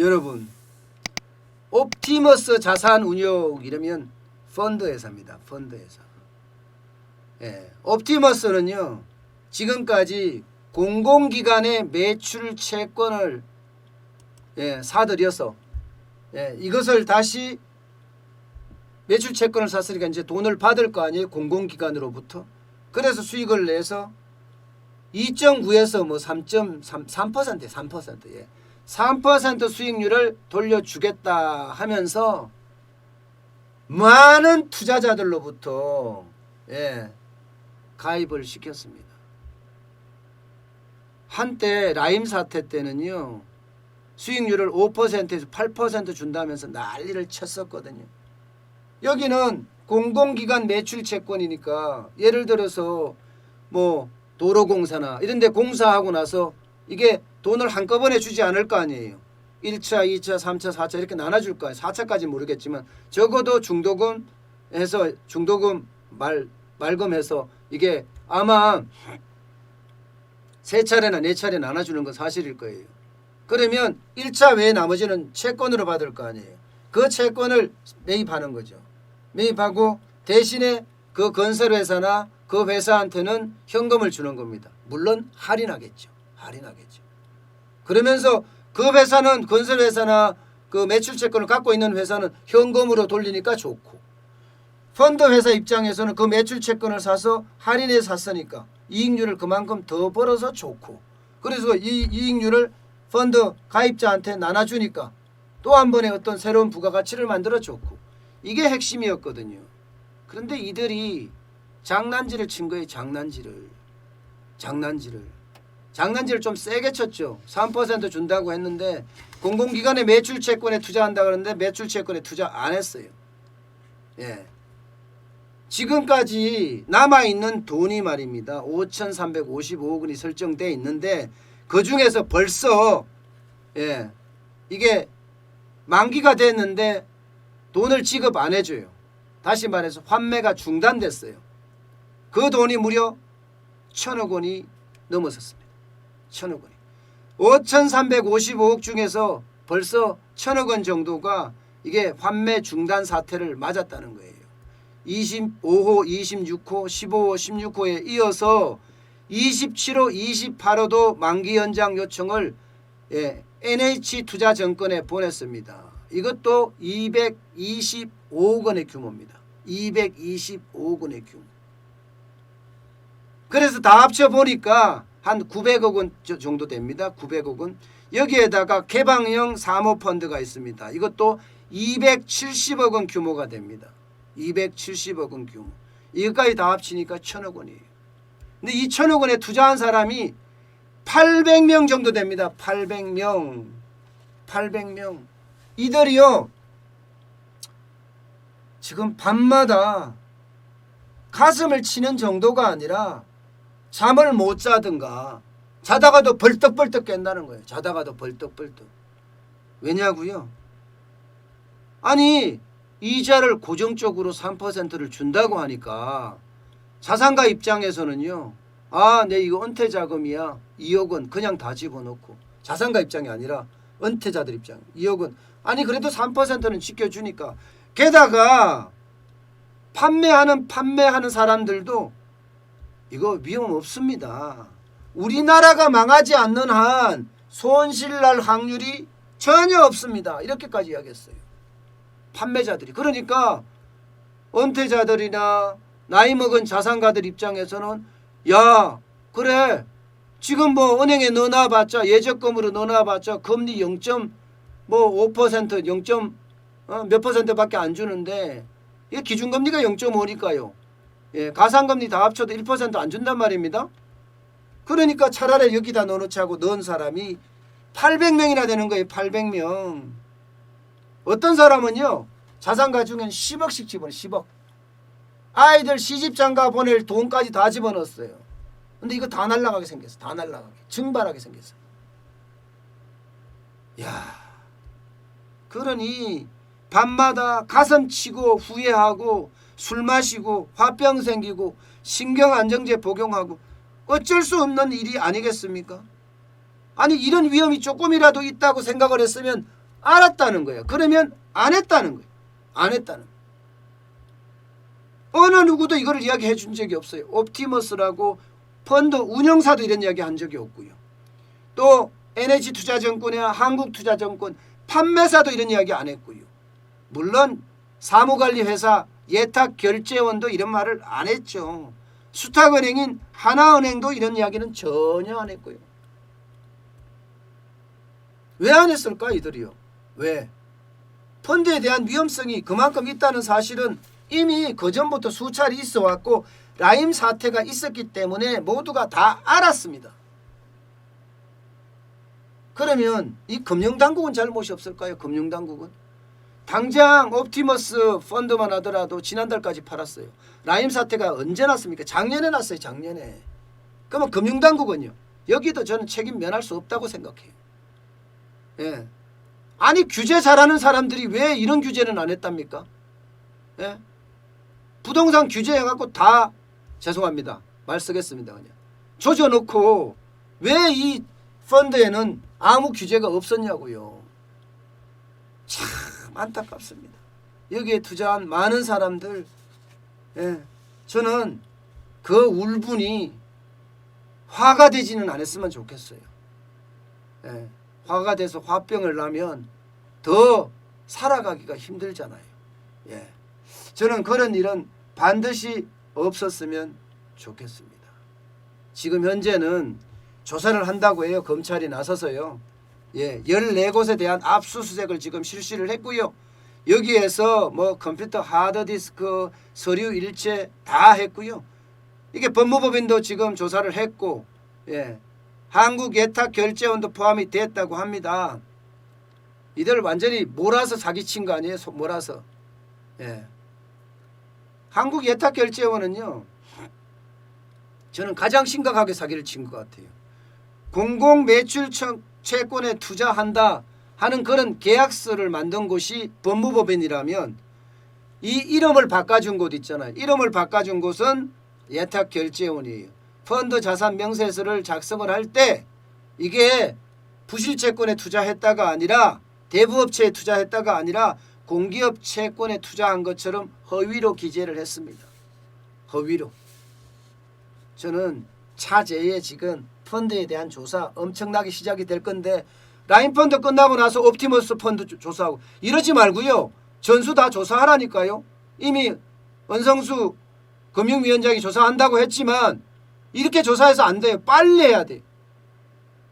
여러분, 옵티머스 자산운용 이러면 펀드 회사입니다. 펀드 회사. 예, 옵티머스는요 지금까지 공공기관의 매출 채권을 사들여서 이것을 다시 매출 채권을 샀으니까 이제 돈을 받을 거 아니에요. 공공기관으로부터. 그래서 수익을 내서 2.9에서 뭐 3.3%, 3%, 3% 수익률을 돌려주겠다 하면서 많은 투자자들로부터 가입을 시켰습니다. 한때 라임 사태 때는요 수익률을 5%에서 8% 준다면서 난리를 쳤었거든요. 여기는 공공기관 매출 채권이니까 예를 들어서 뭐 도로공사나 이런 데 공사하고 나서 이게 돈을 한꺼번에 주지 않을 거 아니에요. 1차, 2차, 3차, 4차 이렇게 나눠줄 거예요. 4차까지 모르겠지만 적어도 중도금 해서 중도금 말금해서 이게 아마 3차례나 4차례 나눠주는 건 사실일 거예요. 그러면 1차 외에 나머지는 채권으로 받을 거 아니에요. 그 채권을 매입하는 거죠. 매입하고 대신에 그 건설회사나 그 회사한테는 현금을 주는 겁니다. 물론 할인하겠죠. 그러면서 그 회사는 건설회사나 그 매출채권을 갖고 있는 회사는 현금으로 돌리니까 좋고 펀드 회사 입장에서는 그 매출채권을 사서 할인해서 샀으니까 이익률을 그만큼 더 벌어서 좋고 그래서 이 이익률을 펀드 가입자한테 나눠주니까 또 한 번의 어떤 새로운 부가가치를 만들어 줬고 이게 핵심이었거든요. 그런데 이들이 장난질을 친 거예요. 장난질을 좀 세게 쳤죠. 3% 준다고 했는데 공공기관의 매출채권에 투자한다 그러는데 매출채권에 투자 안 했어요. 지금까지 남아있는 돈이 말입니다. 5,355억 원이 설정되어 있는데 그중에서 벌써 이게 만기가 됐는데 돈을 지급 안 해줘요. 다시 말해서 환매가 중단됐어요. 그 돈이 무려 1,000억 원이 넘어섰습니다. 1,000억 원이. 5,355억 중에서 벌써 1,000억 원 정도가 이게 환매 중단 사태를 맞았다는 거예요. 25호, 26호, 15호, 16호에 이어서 27호, 28호도 만기 연장 요청을 NH투자증권에 보냈습니다. 이것도 225억 원의 규모입니다. 225억 원의 규모. 그래서 다 합쳐보니까 한 900억 원 정도 됩니다. 900억 원. 여기에다가 개방형 사모펀드가 있습니다. 이것도 270억 원 규모가 됩니다. 270억 원 규모. 이것까지 다 합치니까 1,000억 원이에요. 근데 이 1,000억 원에 투자한 사람이 800명 정도 됩니다. 800명. 이들이요. 지금 밤마다 가슴을 치는 정도가 아니라 잠을 못 자든가 자다가도 벌떡벌떡 깬다는 거예요. 자다가도 벌떡벌떡. 왜냐고요? 아니 이자를 고정적으로 3%를 준다고 하니까 자산가 입장에서는요. 아, 내 이거 은퇴자금이야. 2억 원 그냥 다 집어넣고 자산가 입장이 아니라 은퇴자들 입장 2억 원. 아니 그래도 3%는 지켜주니까 게다가 판매하는 사람들도 이거 위험 없습니다. 우리나라가 망하지 않는 한 손실 날 확률이 전혀 없습니다. 이렇게까지 이야기했어요. 판매자들이. 그러니까 은퇴자들이나 나이 먹은 자산가들 입장에서는 야 그래 지금 뭐 은행에 넣어놔봤자 예적금으로 넣어놔봤자 금리 0.5% 0. 몇 %밖에 안 주는데 이게 기준금리가 0.5니까요. 가상금리 다 합쳐도 1% 안 준단 말입니다. 그러니까 차라리 여기다 넣어놓자고 넣은 사람이 800명이나 되는 거예요. 800명. 어떤 사람은요. 자산가 중엔 10억씩 집어넣어요. 10억. 아이들 시집장가 보낼 돈까지 다 집어넣었어요. 근데 이거 다 날라가게 생겼어. 다 날라가게. 증발하게 생겼어. 야, 그러니 밤마다 가슴 치고 후회하고 술 마시고 화병 생기고 신경안정제 복용하고 어쩔 수 없는 일이 아니겠습니까? 아니 이런 위험이 조금이라도 있다고 생각을 했으면 알았다는 거예요. 그러면 안 했다는 거예요. 안 했다는 거예요. 어느 누구도 이거를 이야기해 준 적이 없어요. 옵티머스라고 펀드 운영사도 이런 이야기 한 적이 없고요. 또 NH투자증권이나 한국투자증권 판매사도 이런 이야기 안 했고요. 물론 사무관리회사 예탁결제원도 이런 말을 안 했죠. 수탁은행인 하나은행도 이런 이야기는 전혀 안 했고요. 왜 안 했을까 이들이요? 왜? 펀드에 대한 위험성이 그만큼 있다는 사실은 이미 그전부터 수차례 있어 왔고 라임 사태가 있었기 때문에 모두가 다 알았습니다. 그러면 이 금융당국은 잘못이 없을까요? 금융당국은 당장 옵티머스 펀드만 하더라도 지난달까지 팔았어요. 라임 사태가 언제 났습니까? 작년에 났어요. 작년에. 그러면 금융당국은요? 여기도 저는 책임 면할 수 없다고 생각해요. 예. 아니 규제 잘하는 사람들이 왜 이런 규제는 안 했답니까? 예? 부동산 규제해갖고 다 죄송합니다. 말 쓰겠습니다. 그냥 조져놓고 왜 이 펀드에는 아무 규제가 없었냐고요. 참 안타깝습니다. 여기에 투자한 많은 사람들 저는 그 울분이 화가 되지는 않았으면 좋겠어요. 화가 돼서 화병을 나면 더 살아가기가 힘들잖아요. 저는 그런 일은 반드시 없었으면 좋겠습니다. 지금 현재는 조사를 한다고 해요. 검찰이 나서서요. 14곳에 대한 압수수색을 지금 실시를 했고요. 여기에서 뭐 컴퓨터 하드디스크, 서류 일체 다 했고요. 이게 법무법인도 지금 조사를 했고 한국예탁결제원도 포함이 됐다고 합니다. 이들 완전히 몰아서 사기친 거 아니에요? 몰아서. 한국예탁결제원은요. 저는 가장 심각하게 사기를 친 것 같아요. 공공매출채권에 투자한다 하는 그런 계약서를 만든 곳이 법무법인이라면 이 이름을 바꿔준 곳 있잖아요. 이름을 바꿔준 곳은 예탁결제원이에요. 펀드 자산 명세서를 작성을 할 때 이게 부실채권에 투자했다가 아니라 대부업체에 투자했다가 아니라 공기업 채권에 투자한 것처럼 허위로 기재를 했습니다. 허위로. 저는 차제에 지금 펀드에 대한 조사 엄청나게 시작이 될 건데 라인펀드 끝나고 나서 옵티머스 펀드 조사하고 이러지 말고요. 전수 다 조사하라니까요. 이미 원성수 금융위원장이 조사한다고 했지만 이렇게 조사해서 안 돼요. 빨리 해야 돼요.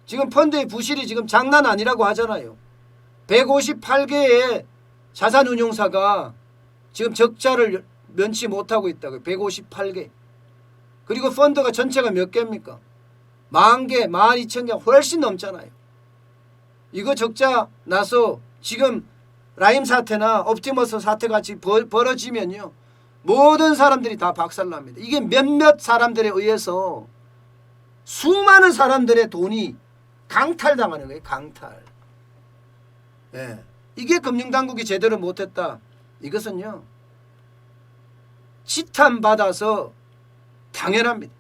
지금 펀드의 부실이 지금 장난 아니라고 하잖아요. 158개의 자산운용사가 지금 적자를 면치 못하고 있다고요. 158개. 그리고 펀드가 전체가 몇 개입니까? 10,000개, 12,000개 훨씬 넘잖아요. 이거 적자 나서 지금 라임 사태나 옵티머스 사태 같이 벌어지면요. 모든 사람들이 다 박살납니다. 이게 몇몇 사람들에 의해서 수많은 사람들의 돈이 강탈당하는 거예요. 강탈. 이게 금융당국이 제대로 못했다. 이것은요. 지탄받아서 당연합니다.